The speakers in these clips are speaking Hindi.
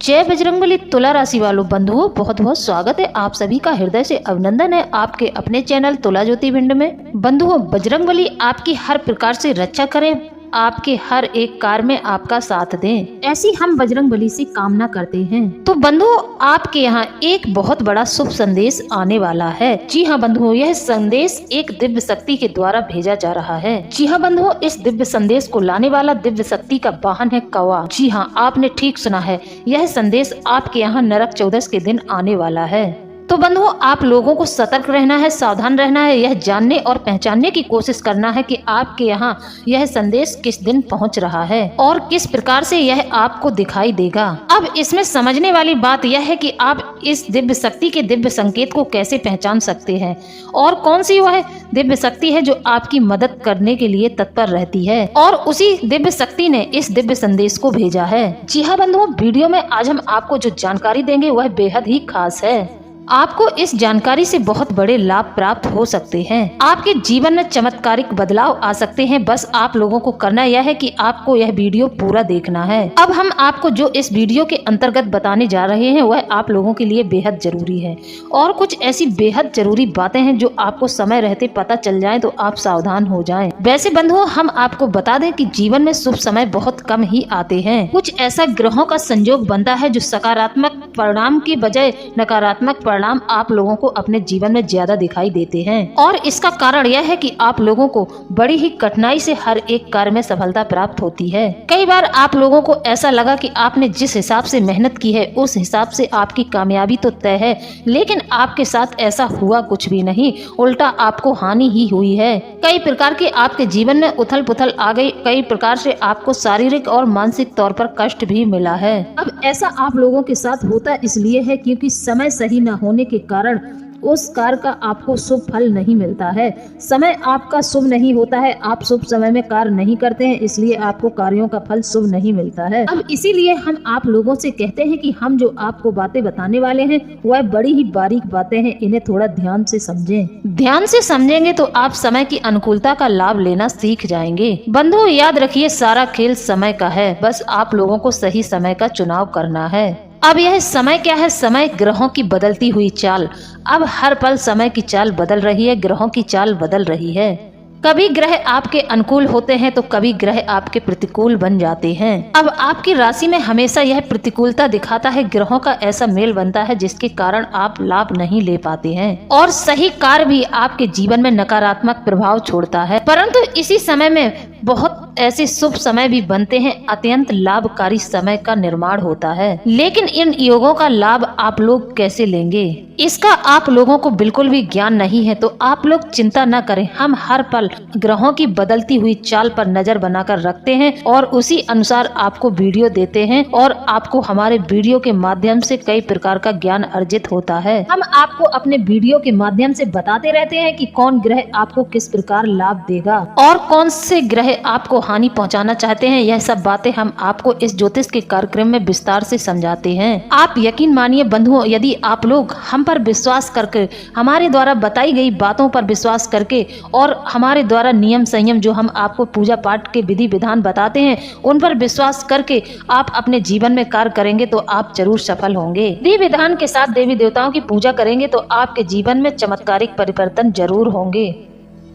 जय बजरंगबली। तुला राशि वालों बंधुओं, बहुत बहुत स्वागत है। आप सभी का हृदय से अभिनंदन है आपके अपने चैनल तुला ज्योति भिंड में। बंधुओं, बजरंगबली आपकी हर प्रकार से रक्षा करें, आपके हर एक कार्य में आपका साथ दें, ऐसी हम बजरंगबली से कामना करते हैं। तो बंधुओं, आपके यहाँ एक बहुत बड़ा शुभ संदेश आने वाला है। जी हाँ बंधुओं, यह संदेश एक दिव्य शक्ति के द्वारा भेजा जा रहा है। जी हाँ बंधुओं, इस दिव्य संदेश को लाने वाला दिव्य शक्ति का वाहन है कौवा। जी हाँ, आपने ठीक सुना है, यह संदेश आपके यहाँ नरक चौदस के दिन आने वाला है। तो बंधुओं, आप लोगों को सतर्क रहना है, सावधान रहना है, यह जानने और पहचानने की कोशिश करना है कि आपके यहाँ यह संदेश किस दिन पहुँच रहा है और किस प्रकार से यह आपको दिखाई देगा। अब इसमें समझने वाली बात यह है कि आप इस दिव्य शक्ति के दिव्य संकेत को कैसे पहचान सकते हैं और कौन सी वह दिव्य शक्ति है जो आपकी मदद करने के लिए तत्पर रहती है, और उसी दिव्य शक्ति ने इस दिव्य संदेश को भेजा है। जी हाँ बंधुओं, वीडियो में आज हम आपको जो जानकारी देंगे वह बेहद ही खास है। आपको इस जानकारी से बहुत बड़े लाभ प्राप्त हो सकते हैं। आपके जीवन में चमत्कारिक बदलाव आ सकते हैं। बस आप लोगों को करना यह है कि आपको यह वीडियो पूरा देखना है। अब हम आपको जो इस वीडियो के अंतर्गत बताने जा रहे हैं वह आप लोगों के लिए बेहद जरूरी है, और कुछ ऐसी बेहद जरूरी बातें हैं जो आपको समय रहते पता चल जाए तो आप सावधान हो जाएं। वैसे बंधुओं, हम आपको बता दें कि जीवन में शुभ समय बहुत कम ही आते हैं। कुछ ऐसा ग्रहों का संयोग बनता है जो सकारात्मक परिणाम की बजाय नकारात्मक परिणाम आप लोगों को अपने जीवन में ज्यादा दिखाई देते हैं, और इसका कारण यह है कि आप लोगों को बड़ी ही कठिनाई से हर एक कार्य में सफलता प्राप्त होती है। कई बार आप लोगों को ऐसा लगा कि आपने जिस हिसाब से मेहनत की है उस हिसाब से आपकी कामयाबी तो तय है, लेकिन आपके साथ ऐसा हुआ कुछ भी नहीं, उल्टा आपको हानि ही हुई है। कई प्रकार के आपके जीवन में उथल पुथल आ गई, कई प्रकार से आपको शारीरिक और मानसिक तौर पर कष्ट भी मिला है। अब ऐसा आप लोगों के साथ होता इसलिए है क्योंकि समय सही न होने के कारण उस कार्य का आपको शुभ फल नहीं मिलता है। समय आपका शुभ नहीं होता है, आप शुभ समय में कार्य नहीं करते हैं, इसलिए आपको कार्यों का फल शुभ नहीं मिलता है। अब इसीलिए हम आप लोगों से कहते हैं कि हम जो आपको बातें बताने वाले हैं वह बड़ी ही बारीक बातें हैं, इन्हें थोड़ा ध्यान से समझें। ध्यान से समझेंगे तो आप समय की अनुकूलता का लाभ लेना सीख जाएंगे। बंधुओं, याद रखिए, सारा खेल समय का है, बस आप लोगों को सही समय का चुनाव करना है। अब यह समय क्या है? समय ग्रहों की बदलती हुई चाल। अब हर पल समय की चाल बदल रही है, ग्रहों की चाल बदल रही है। कभी ग्रह आपके अनुकूल होते हैं तो कभी ग्रह आपके प्रतिकूल बन जाते हैं। अब आपकी राशि में हमेशा यह प्रतिकूलता दिखाता है, ग्रहों का ऐसा मेल बनता है जिसके कारण आप लाभ नहीं ले पाते हैं, और सही कार्य भी आपके जीवन में नकारात्मक प्रभाव छोड़ता है। परंतु इसी समय में बहुत ऐसे शुभ समय भी बनते हैं, अत्यंत लाभकारी समय का निर्माण होता है। लेकिन इन योगों का लाभ आप लोग कैसे लेंगे, इसका आप लोगों को बिल्कुल भी ज्ञान नहीं है। तो आप लोग चिंता न करें, हम हर पल ग्रहों की बदलती हुई चाल पर नजर बनाकर रखते हैं और उसी अनुसार आपको वीडियो देते हैं, और आपको हमारे वीडियो के माध्यम से कई प्रकार का ज्ञान अर्जित होता है। हम आपको अपने वीडियो के माध्यम से बताते रहते हैं कि कौन ग्रह आपको किस प्रकार लाभ देगा और कौन से ग्रह आपको हानि पहुंचाना चाहते हैं। यह सब बातें हम आपको इस ज्योतिष के कार्यक्रम में विस्तार से समझाते हैं। आप यकीन मानिए बंधुओं, यदि आप लोग हम पर विश्वास करके, हमारे द्वारा बताई गई बातों पर विश्वास करके, और हमारे द्वारा नियम संयम जो हम आपको पूजा पाठ के विधि विधान बताते हैं उन पर विश्वास करके आप अपने जीवन में कार्य करेंगे तो आप जरूर सफल होंगे। विधि विधान के साथ देवी देवताओं की पूजा करेंगे तो आपके जीवन में चमत्कारिक परिवर्तन जरूर होंगे।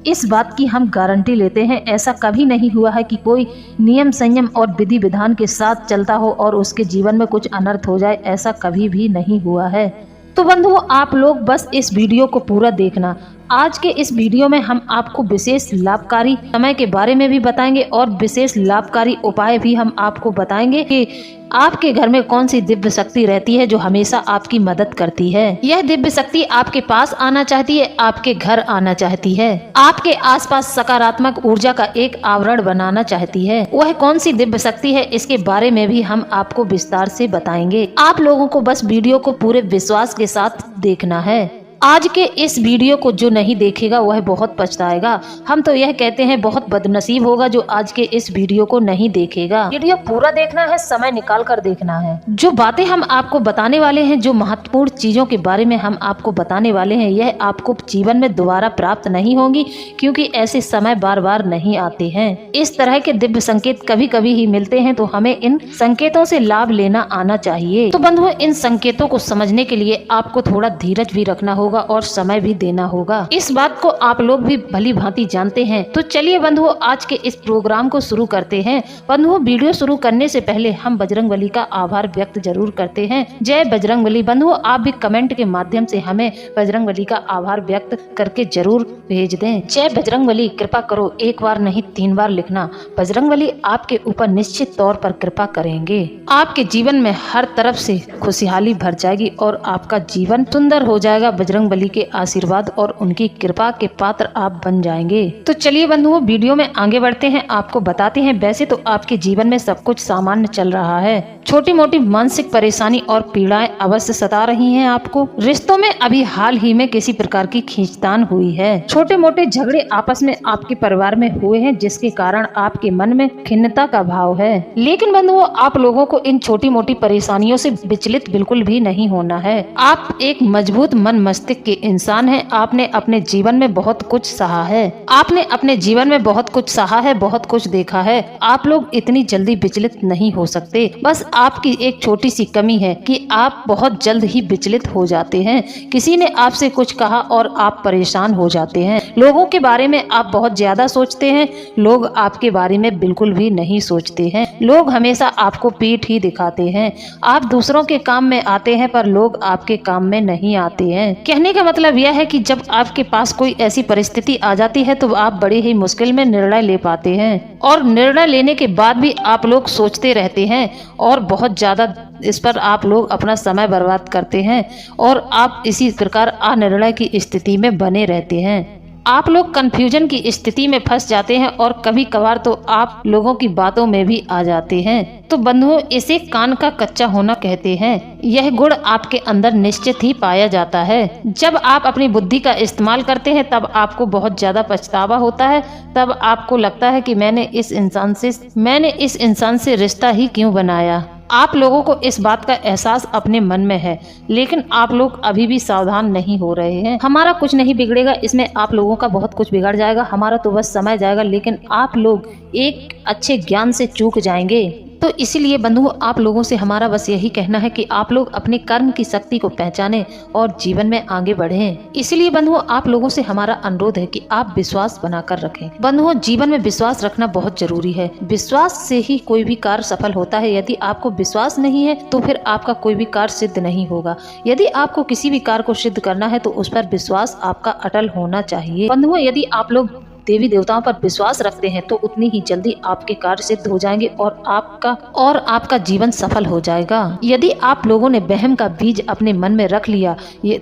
इस बात की हम गारंटी लेते हैं। ऐसा कभी नहीं हुआ है कि कोई नियम संयम और विधि विधान के साथ चलता हो और उसके जीवन में कुछ अनर्थ हो जाए, ऐसा कभी भी नहीं हुआ है। तो बंधुओं, आप लोग बस इस वीडियो को पूरा देखना। आज के इस वीडियो में हम आपको विशेष लाभकारी समय के बारे में भी बताएंगे और विशेष लाभकारी उपाय भी हम आपको बताएंगे कि आपके घर में कौन सी दिव्य शक्ति रहती है जो हमेशा आपकी मदद करती है। यह दिव्य शक्ति आपके पास आना चाहती है, आपके घर आना चाहती है, आपके आसपास सकारात्मक ऊर्जा का एक आवरण बनाना चाहती है। वह कौन सी दिव्य शक्ति है, इसके बारे में भी हम आपको विस्तार से बताएंगे। आप लोगों को बस वीडियो को पूरे विश्वास के साथ देखना है। आज के इस वीडियो को जो नहीं देखेगा वह बहुत पछताएगा। हम तो यह कहते हैं बहुत बदनसीब होगा जो आज के इस वीडियो को नहीं देखेगा। वीडियो पूरा देखना है, समय निकाल कर देखना है। जो बातें हम आपको बताने वाले हैं, जो महत्वपूर्ण चीजों के बारे में हम आपको बताने वाले हैं, यह आपको जीवन में दोबारा प्राप्त नहीं होंगी, क्योंकि ऐसे समय बार बार नहीं आते हैं। इस तरह के दिव्य संकेत कभी कभी ही मिलते हैं, तो हमें इन संकेतों से लाभ लेना आना चाहिए। तो बंधुओं, इन संकेतों को समझने के लिए आपको थोड़ा धीरज भी रखना होगा और समय भी देना होगा। इस बात को आप लोग भी भली भांति जानते हैं। तो चलिए बंधुओं, आज के इस प्रोग्राम को शुरू करते हैं। बंधुओं, वीडियो शुरू करने से पहले हम बजरंगबली का आभार व्यक्त जरूर करते हैं। जय बजरंगबली। बंधुओं, आप भी कमेंट के माध्यम से हमें बजरंगबली का आभार व्यक्त करके जरूर भेज दें। जय बजरंगबली, कृपा करो, एक बार नहीं 3 बार लिखना। बजरंगबली आपके ऊपर निश्चित तौर पर कृपा करेंगे। आपके जीवन में हर तरफ से खुशहाली भर जाएगी और आपका जीवन सुंदर हो जाएगा। बजरंगबली के आशीर्वाद और उनकी कृपा के पात्र आप बन जाएंगे। तो चलिए बंधुओं, वीडियो में आगे बढ़ते हैं, आपको बताते हैं। वैसे तो आपके जीवन में सब कुछ सामान्य चल रहा है, छोटी मोटी मानसिक परेशानी और पीड़ाएं अवश्य सता रही हैं आपको। रिश्तों में अभी हाल ही में किसी प्रकार की खींचतान हुई है। छोटे मोटे झगड़े आपस में आपके परिवार में हुए हैं, जिसके कारण आपके मन में खिन्नता का भाव है। लेकिन बंधुओं, आप लोगों को इन छोटी मोटी परेशानियों से विचलित बिल्कुल भी नहीं होना है। आप एक मजबूत मन मस्तिष्क के इंसान हैं। आपने अपने जीवन में बहुत कुछ सहा है। आपने अपने जीवन में बहुत कुछ सहा है, बहुत कुछ देखा है। आप लोग इतनी जल्दी विचलित नहीं हो सकते। बस आपकी एक छोटी सी कमी है कि आप बहुत जल्द ही विचलित हो जाते हैं। किसी ने आपसे कुछ कहा और आप परेशान हो जाते हैं। लोगों के बारे में आप बहुत ज्यादा सोचते हैं। लोग आपके बारे में बिल्कुल भी नहीं सोचते हैं। लोग हमेशा आपको पीठ ही दिखाते हैं। आप दूसरों के काम में आते हैं, पर लोग आपके काम में नहीं आते हैं। कहने का मतलब यह है कि जब आपके पास कोई ऐसी परिस्थिति आ जाती है तो आप बड़ी ही मुश्किल में निर्णय ले पाते हैं, और निर्णय लेने के बाद भी आप लोग सोचते रहते हैं और बहुत ज्यादा इस पर आप लोग अपना समय बर्बाद करते हैं, और आप इसी प्रकार अनिर्णय की स्थिति में बने रहते हैं। आप लोग कंफ्यूजन की स्थिति में फंस जाते हैं और कभी कभार तो आप लोगों की बातों में भी आ जाते हैं। तो बंधुओं, इसे कान का कच्चा होना कहते हैं। यह गुण आपके अंदर निश्चित ही पाया जाता है। जब आप अपनी बुद्धि का इस्तेमाल करते हैं तब आपको बहुत ज्यादा पछतावा होता है। तब आपको लगता है कि मैंने इस इंसान से रिश्ता ही क्यों बनाया। आप लोगों को इस बात का एहसास अपने मन में है, लेकिन आप लोग अभी भी सावधान नहीं हो रहे हैं। हमारा कुछ नहीं बिगड़ेगा, इसमें आप लोगों का बहुत कुछ बिगड़ जाएगा। हमारा तो बस समय जाएगा, लेकिन आप लोग एक अच्छे ज्ञान से चूक जाएंगे। तो इसीलिए बंधुओं, आप लोगों से हमारा बस यही कहना है कि आप लोग अपने कर्म की शक्ति को पहचानें और जीवन में आगे बढ़ें। इसलिए बंधुओं, आप लोगों से हमारा अनुरोध है कि आप विश्वास बनाकर रखें। बंधुओं, जीवन में विश्वास रखना बहुत जरूरी है। विश्वास से ही कोई भी कार्य सफल होता है। यदि आपको विश्वास नहीं है तो फिर आपका कोई भी कार्य सिद्ध नहीं होगा। यदि आपको किसी भी कार्य को सिद्ध करना है तो उस पर विश्वास आपका अटल होना चाहिए। बंधुओं, यदि आप लोग देवी देवताओं पर विश्वास रखते हैं तो उतनी ही जल्दी आपके कार्य सिद्ध हो जाएंगे और आपका जीवन सफल हो जाएगा। यदि आप लोगों ने वहम का बीज अपने मन में रख लिया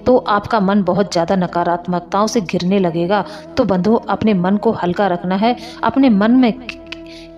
तो आपका मन बहुत ज्यादा नकारात्मकताओं से घिरने लगेगा। तो बंधुओं, अपने मन को हल्का रखना है। अपने मन में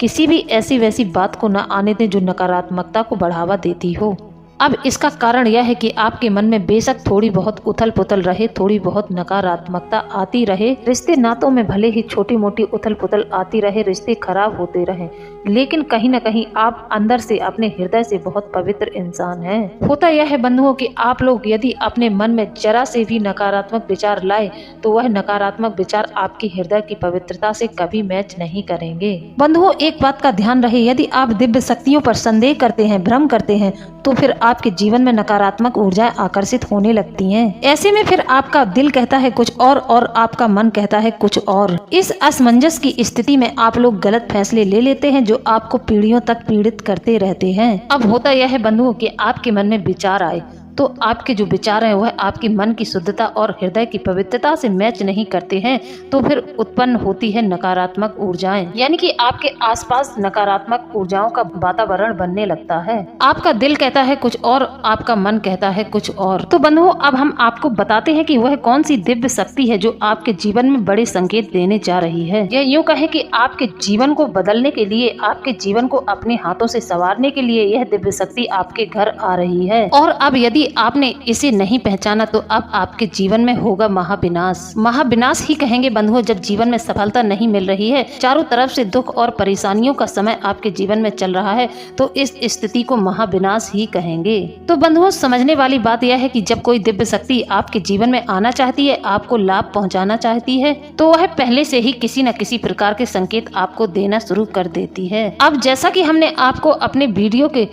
किसी भी ऐसी वैसी बात को न आने दें जो नकारात्मकता को बढ़ावा देती हो। अब इसका कारण यह है कि आपके मन में बेशक थोड़ी बहुत उथल पुथल रहे, थोड़ी बहुत नकारात्मकता आती रहे, रिश्ते नातों में भले ही छोटी मोटी उथल पुथल आती रहे, रिश्ते खराब होते रहे, लेकिन कहीं न कहीं आप अंदर से अपने हृदय से बहुत पवित्र इंसान हैं। होता यह है बंधुओं कि आप लोग यदि अपने मन में जरा से भी नकारात्मक विचार लाए तो वह नकारात्मक विचार आपकी हृदय की पवित्रता से कभी मैच नहीं करेंगे। बंधुओं, एक बात का ध्यान रहे, यदि आप दिव्य शक्तियों पर संदेह करते हैं, भ्रम करते हैं, तो फिर आपके जीवन में नकारात्मक ऊर्जाएं आकर्षित होने लगती हैं। ऐसे में फिर आपका दिल कहता है कुछ और आपका मन कहता है कुछ और। इस असमंजस की स्थिति में आप लोग गलत फैसले ले लेते हैं जो आपको पीढ़ियों तक पीड़ित करते रहते हैं। अब होता यह है बंधुओं कि आपके मन में विचार आए तो आपके जो विचार हैं वह आपके मन की शुद्धता और हृदय की पवित्रता से मैच नहीं करते हैं, तो फिर उत्पन्न होती है नकारात्मक ऊर्जाएं, यानी कि आपके आसपास नकारात्मक ऊर्जाओं का वातावरण बनने लगता है। आपका दिल कहता है कुछ और, आपका मन कहता है कुछ और। तो बंधुओं, अब हम आपको बताते हैं कि वह कौन सी दिव्य शक्ति है जो आपके जीवन में बड़े संकेत देने जा रही है। यह यूँ कहे कि आपके जीवन को बदलने के लिए, आपके जीवन को अपने हाथों से संवारने के लिए यह दिव्य शक्ति आपके घर आ रही है। और अब यदि यदि आपने इसे नहीं पहचाना तो अब आपके जीवन में होगा महाविनाश। महाविनाश ही कहेंगे बंधुओं जब जीवन में सफलता नहीं मिल रही है, चारों तरफ से दुख और परेशानियों का समय आपके जीवन में चल रहा है, तो इस स्थिति को महाविनाश ही कहेंगे। तो बंधुओं समझने वाली बात यह है कि जब कोई दिव्य शक्ति आपके जीवन में आना चाहती है, आपको लाभ पहुंचाना चाहती है, तो वह पहले से ही किसी न किसी प्रकार के संकेत आपको देना शुरू कर देती है। अब जैसा कि हमने आपको अपने वीडियो के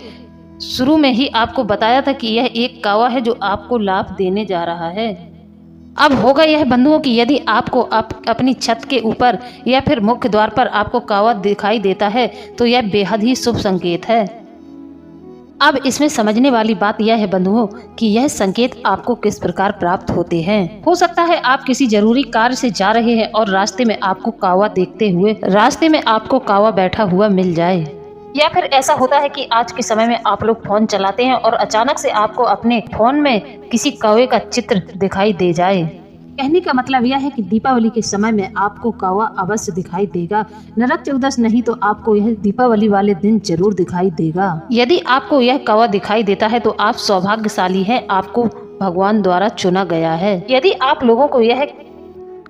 शुरू में ही आपको बताया था कि यह एक कावा है जो आपको लाभ देने जा रहा है। अब होगा यह बंधुओं कि यदि आपको अपनी छत के ऊपर या फिर मुख्य द्वार पर आपको कावा दिखाई देता है तो यह बेहद ही शुभ संकेत है। अब इसमें समझने वाली बात यह है बंधुओं कि यह संकेत आपको किस प्रकार प्राप्त होते हैं। हो सकता है आप किसी जरूरी कार्य से जा रहे हैं और रास्ते में आपको कावा बैठा हुआ मिल जाए, या फिर ऐसा होता है कि आज के समय में आप लोग फोन चलाते हैं और अचानक से आपको अपने फोन में किसी कौवे का चित्र दिखाई दे जाए। कहने का मतलब यह है कि दीपावली के समय में आपको कौवा अवश्य दिखाई देगा। नरक चौदस नहीं तो आपको यह दीपावली वाले दिन जरूर दिखाई देगा। यदि आपको यह कौवा दिखाई देता है तो आप सौभाग्यशाली हैं, आपको भगवान द्वारा चुना गया है। यदि आप लोगों को यह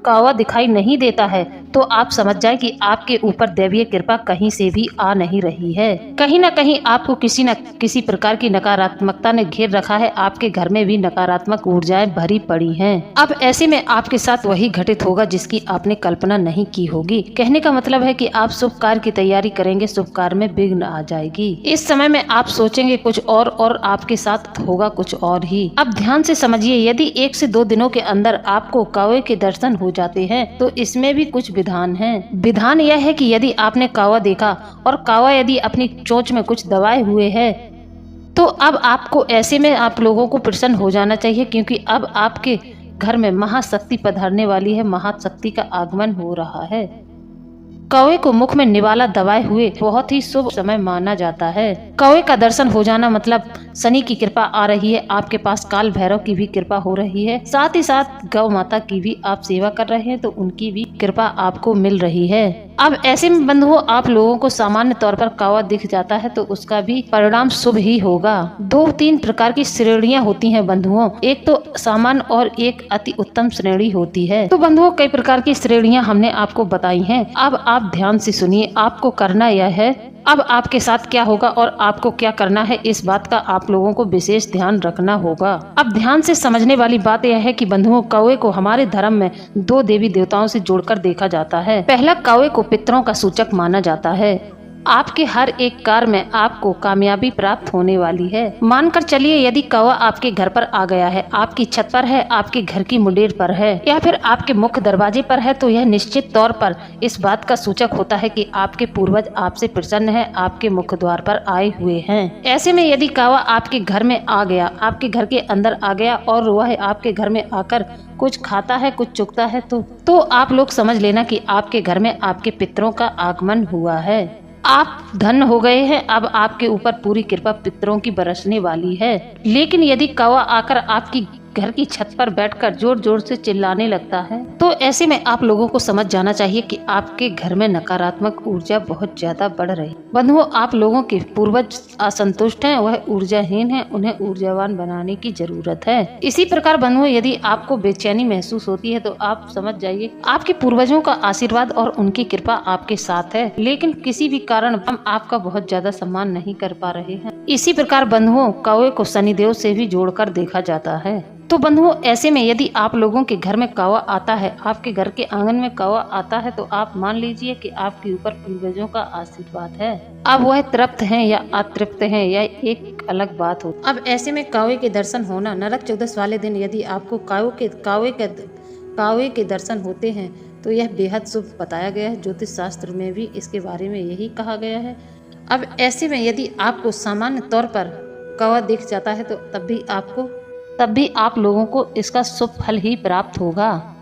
कौवा दिखाई नहीं देता है तो आप समझ जाए कि आपके ऊपर दैवीय कृपा कहीं से भी आ नहीं रही है। कहीं न कहीं आपको किसी न किसी प्रकार की नकारात्मकता ने घेर रखा है। आपके घर में भी नकारात्मक ऊर्जाएं भरी पड़ी हैं। अब ऐसे में आपके साथ वही घटित होगा जिसकी आपने कल्पना नहीं की होगी। कहने का मतलब है कि आप शुभ कार्य की तैयारी करेंगे, शुभ कार्य में विघ्न आ जाएगी। इस समय में आप सोचेंगे कुछ और आपके साथ होगा कुछ और ही। अब ध्यान से समझिए, यदि 1 से 2 दिनों के अंदर आपको कौवे के दर्शन हो जाते हैं तो इसमें भी कुछ विधान है। विधान यह है कि यदि आपने कौवा देखा और कौवा यदि अपनी चोंच में कुछ दबाए हुए है तो अब आपको ऐसे में आप लोगों को प्रसन्न हो जाना चाहिए, क्योंकि अब आपके घर में महाशक्ति पधारने वाली है, महाशक्ति का आगमन हो रहा है। कौवे को मुख में निवाला दबाए हुए बहुत ही शुभ समय माना जाता है। कौवे का दर्शन हो जाना मतलब शनि की कृपा आ रही है, आपके पास काल भैरव की भी कृपा हो रही है, साथ ही साथ गौ माता की भी आप सेवा कर रहे हैं तो उनकी भी कृपा आपको मिल रही है। अब ऐसे में बंधुओं आप लोगों को सामान्य तौर पर कौवा दिख जाता है तो उसका भी परिणाम शुभ ही होगा। 2-3 प्रकार की श्रेणियां होती हैं बंधुओं, एक तो सामान्य और एक अति उत्तम श्रेणी होती है। तो बंधुओं कई प्रकार की श्रेणियां हमने आपको बताई हैं। अब आप ध्यान से सुनिए, आपको करना यह है, अब आपके साथ क्या होगा और आपको क्या करना है इस बात का आप लोगों को विशेष ध्यान रखना होगा। अब ध्यान से समझने वाली बात यह है कि बंधुओं कौवे को हमारे धर्म में 2 देवी देवताओं से जोड़कर देखा जाता है। पहला, कौवे को पितरों का सूचक माना जाता है। आपके हर एक कार्य में आपको कामयाबी प्राप्त होने वाली है। मानकर चलिए यदि कौवा आपके घर पर आ गया है, आपकी छत पर है, आपके घर की मुंडेर पर है या फिर आपके मुख्य दरवाजे पर है, तो यह निश्चित तौर पर इस बात का सूचक होता है कि आपके पूर्वज आपसे प्रसन्न है, आपके मुख्य द्वार पर आए हुए हैं। ऐसे में यदि कौवा आपके घर में आ गया, आपके घर के अंदर आ गया और वह आपके घर में आकर कुछ खाता है, कुछ चुगता है, तो आप लोग समझ लेना कि आपके घर में आपके पितरों का आगमन हुआ है। आप धन्य हो गए हैं। अब आपके ऊपर पूरी कृपा पितरों की बरसने वाली है। लेकिन यदि कौवा आकर आपकी घर की छत पर बैठकर जोर जोर से चिल्लाने लगता है तो ऐसे में आप लोगों को समझ जाना चाहिए कि आपके घर में नकारात्मक ऊर्जा बहुत ज्यादा बढ़ रही। बंधुओं आप लोगों के पूर्वज असंतुष्ट हैं, वह ऊर्जाहीन हैं, उन्हें ऊर्जावान बनाने की जरूरत है। इसी प्रकार बंधुओं यदि आपको बेचैनी महसूस होती है तो आप समझ जाइए आपके पूर्वजों का आशीर्वाद और उनकी कृपा आपके साथ है, लेकिन किसी भी कारण हम आपका बहुत ज्यादा सम्मान नहीं कर पा रहे हैं। इसी प्रकार बंधुओं कौवे को शनिदेव से भी जोड़कर देखा जाता है। तो बंधुओं ऐसे में यदि आप लोगों के घर में कौवा आता है, आपके घर के आंगन में कौवा आता है, तो आप मान लीजिए कि आपके ऊपर पूर्वजों का आशीर्वाद है। अब वह तृप्त हैं या अतृप्त हैं यह एक अलग बात हो। अब ऐसे में कौवे के दर्शन होना नरक चौदस वाले दिन यदि आपको कौवे के दर्शन होते हैं तो यह बेहद शुभ बताया गया है। ज्योतिष शास्त्र में भी इसके बारे में यही कहा गया है। अब ऐसे में यदि आपको सामान्य तौर पर कौवा दिख जाता है तो तब भी आप लोगों को इसका शुभ फल ही प्राप्त होगा।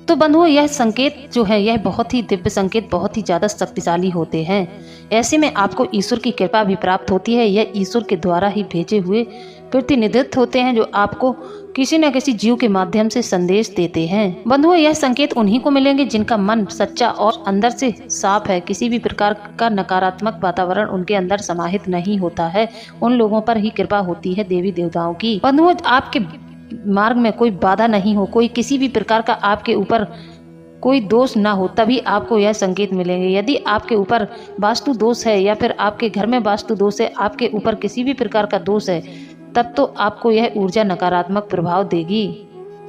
तो बंधुओं, यह संकेत जो है यह बहुत ही दिव्य संकेत बहुत ही ज़्यादा शक्तिशाली होते हैं। ऐसे में आपको ईश्वर की कृपा भी प्राप्त होती है। यह ईश्वर के द्वारा ही भेजे हुए प्रतिनिधित्व होते हैं जो आपको किसी न किसी जीव के माध्यम से संदेश देते हैं। बंधुओं, यह संकेत उन्हीं को मिलेंगे जिनका मन सच्चा और अंदर से साफ है। किसी भी प्रकार का नकारात्मक वातावरण उनके अंदर समाहित नहीं होता है। उन लोगों पर ही कृपा होती है देवी देवताओं की। बंधुओं, आपके मार्ग में कोई बाधा नहीं हो, कोई किसी भी प्रकार का आपके ऊपर कोई दोष ना हो, तभी आपको यह संकेत मिलेंगे। यदि आपके ऊपर वास्तु दोष है या फिर आपके घर में वास्तु दोष है, आपके ऊपर किसी भी प्रकार का दोष है, तब तो आपको यह ऊर्जा नकारात्मक प्रभाव देगी।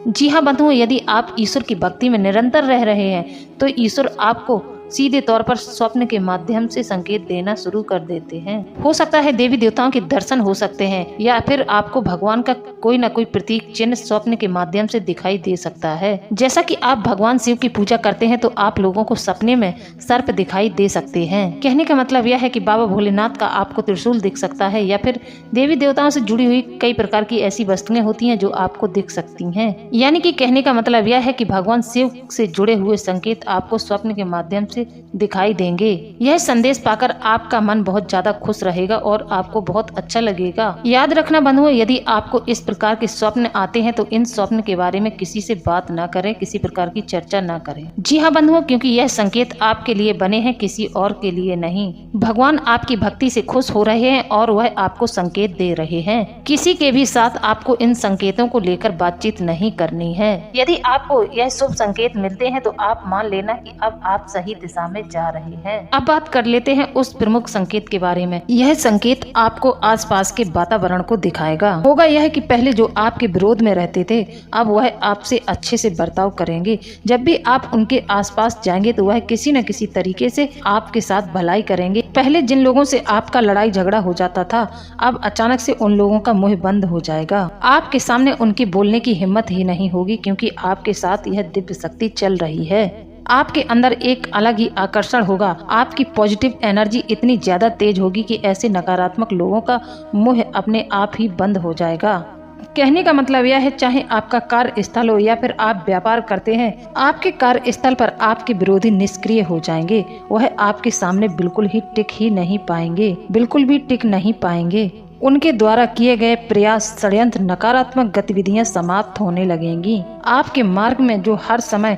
जी हाँ बंधुओं, यदि आप ईश्वर की भक्ति में निरंतर रह रहे हैं तो ईश्वर आपको सीधे तौर पर स्वप्न के माध्यम से संकेत देना शुरू कर देते हैं। हो सकता है देवी देवताओं के दर्शन हो सकते हैं या फिर आपको भगवान का कोई न कोई प्रतीक चिन्ह स्वप्न के माध्यम से दिखाई दे सकता है। जैसा कि आप भगवान शिव की पूजा करते हैं तो आप लोगों को सपने में सर्प दिखाई दे सकते हैं। कहने का मतलब यह है कि बाबा भोलेनाथ का आपको त्रिशूल दिख सकता है या फिर देवी देवताओं से जुड़ी हुई कई प्रकार की ऐसी वस्तुएं होती हैं जो आपको दिख सकती हैं। यानी कि कहने का मतलब यह है कि भगवान शिव से जुड़े हुए संकेत आपको स्वप्न के माध्यम से दिखाई देंगे। यह संदेश पाकर आपका मन बहुत ज्यादा खुश रहेगा और आपको बहुत अच्छा लगेगा। याद रखना बंधुओं, यदि आपको इस प्रकार के स्वप्न आते हैं तो इन स्वप्न के बारे में किसी से बात ना करें, किसी प्रकार की चर्चा ना करें। जी हाँ बंधुओं, क्योंकि यह संकेत आपके लिए बने हैं, किसी और के लिए नहीं। भगवान आपकी भक्ति से खुश हो रहे हैं और वह आपको संकेत दे रहे हैं। किसी के भी साथ आपको इन संकेतों को लेकर बातचीत नहीं करनी है। यदि आपको यह शुभ संकेत मिलते हैं तो आप मान लेना कि अब आप सही दिशा में जा रहे हैं। अब बात कर लेते हैं उस प्रमुख संकेत के बारे में। यह संकेत आपको आसपास के वातावरण को दिखाएगा। होगा यह कि पहले जो आपके विरोध में रहते थे अब वह आपसे अच्छे से बर्ताव करेंगे। जब भी आप उनके आसपास जाएंगे तो वह किसी न किसी तरीके से आपके साथ भलाई करेंगे। पहले जिन लोगों से आपका लड़ाई झगड़ा हो जाता था अब अचानक से उन लोगों का मुंह बंद हो जाएगा। आपके सामने उनकी बोलने की हिम्मत ही नहीं होगी क्योंकि आपके साथ यह दिव्य शक्ति चल रही है। आपके अंदर एक अलग ही आकर्षण होगा। आपकी पॉजिटिव एनर्जी इतनी ज्यादा तेज होगी कि ऐसे नकारात्मक लोगों का मुंह अपने आप ही बंद हो जाएगा। कहने का मतलब यह है, चाहे आपका कार्य स्थल हो या फिर आप व्यापार करते हैं, आपके कार्य स्थल पर आपके विरोधी निष्क्रिय हो जाएंगे। वह आपके सामने बिल्कुल ही टिक ही नहीं पाएंगे, बिल्कुल भी टिक नहीं पाएंगे। उनके द्वारा किए गए प्रयास, षड्यंत्र, नकारात्मक गतिविधियां समाप्त होने लगेंगी। आपके मार्ग में जो हर समय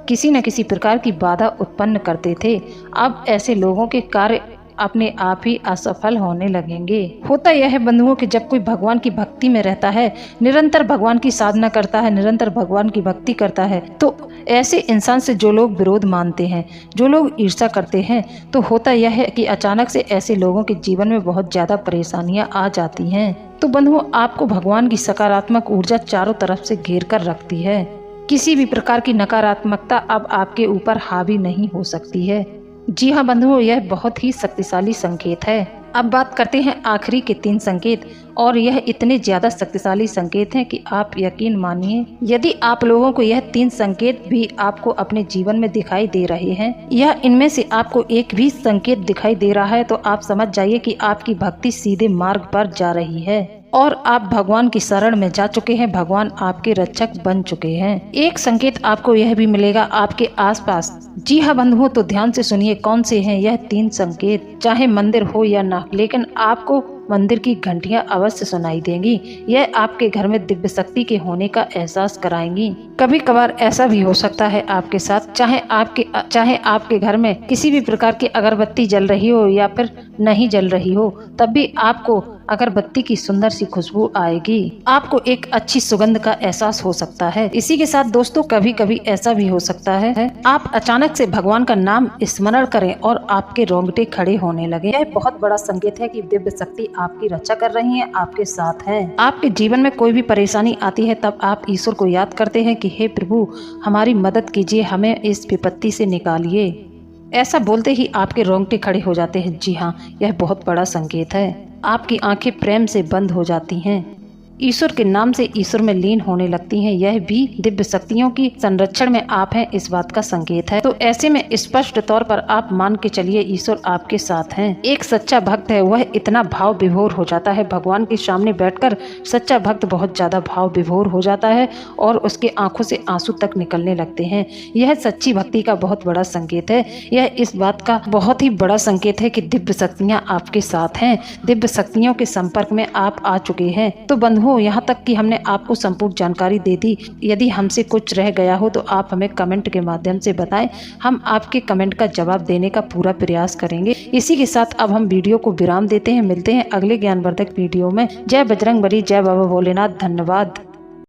किसी न किसी प्रकार की बाधा उत्पन्न करते थे अब ऐसे लोगों के कार्य अपने आप ही असफल होने लगेंगे। होता यह है बंधुओं कि जब कोई भगवान की भक्ति में रहता है, निरंतर भगवान की साधना करता है, निरंतर भगवान की भक्ति करता है, तो ऐसे इंसान से जो लोग विरोध मानते हैं, जो लोग ईर्ष्या करते हैं, तो होता यह है कि अचानक से ऐसे लोगों के जीवन में बहुत ज्यादा परेशानियां आ जाती हैं। तो बंधुओं, आपको भगवान की सकारात्मक ऊर्जा चारों तरफ से घेर कर रखती है। किसी भी प्रकार की नकारात्मकता अब आपके ऊपर हावी नहीं हो सकती है। जी हाँ बंधुओं, यह बहुत ही शक्तिशाली संकेत है। अब बात करते हैं आखिरी के 3 संकेत, और यह इतने ज्यादा शक्तिशाली संकेत हैं कि आप यकीन मानिए, यदि आप लोगों को यह 3 संकेत भी आपको अपने जीवन में दिखाई दे रहे हैं या इनमें से आपको एक भी संकेत दिखाई दे रहा है तो आप समझ जाइए कि आपकी भक्ति सीधे मार्ग पर जा रही है और आप भगवान की शरण में जा चुके हैं। भगवान आपके रक्षक बन चुके हैं। एक संकेत आपको यह भी मिलेगा आपके आसपास। जी हाँ बंधुओं, तो ध्यान से सुनिए कौन से हैं यह 3 संकेत। चाहे मंदिर हो या ना, लेकिन आपको मंदिर की घंटियां अवश्य सुनाई देंगी। यह आपके घर में दिव्य शक्ति के होने का एहसास कराएंगी। कभी कभार ऐसा भी हो सकता है आपके साथ, चाहे आपके घर में किसी भी प्रकार की अगरबत्ती जल रही हो या फिर नहीं जल रही हो, तब भी आपको अगरबत्ती की सुंदर सी खुशबू आएगी। आपको एक अच्छी सुगंध का एहसास हो सकता है। इसी के साथ दोस्तों, कभी कभी ऐसा भी हो सकता है आप अचानक से भगवान का नाम स्मरण करें और आपके रोंगटे खड़े होने लगे। यह बहुत बड़ा संकेत है कि दिव्य शक्ति आपकी रक्षा कर रही है, आपके साथ है। आपके जीवन में कोई भी परेशानी आती है तब आप ईश्वर को याद करते हैं कि हे प्रभु, हमारी मदद कीजिए, हमें इस विपत्ति से निकालिए। ऐसा बोलते ही आपके रोंगटे खड़े हो जाते हैं। जी हाँ, यह बहुत बड़ा संकेत है। आपकी आंखें प्रेम से बंद हो जाती हैं। ईश्वर के नाम से ईश्वर में लीन होने लगती हैं। यह भी दिव्य शक्तियों की संरक्षण में आप हैं, इस बात का संकेत है। तो ऐसे में स्पष्ट तौर पर आप मान के चलिए ईश्वर आपके साथ हैं। एक सच्चा भक्त है, वह इतना भाव विभोर हो जाता है, भगवान के सामने बैठकर सच्चा भक्त बहुत ज्यादा भाव विभोर हो जाता है और उसके आंखों से आंसू तक निकलने लगते हैं। यह सच्ची भक्ति का बहुत बड़ा संकेत है। यह इस बात का बहुत ही बड़ा संकेत है कि दिव्य शक्तियां आपके साथ हैं, दिव्य शक्तियों के संपर्क में आप आ चुके हैं। तो बंधुओं, यहाँ तक कि हमने आपको संपूर्ण जानकारी दे दी। यदि हमसे कुछ रह गया हो तो आप हमें कमेंट के माध्यम से बताएं, हम आपके कमेंट का जवाब देने का पूरा प्रयास करेंगे। इसी के साथ अब हम वीडियो को विराम देते हैं। मिलते हैं अगले ज्ञानवर्धक वीडियो में। जय बजरंगबली, जय बाबा भोलेनाथ। धन्यवाद।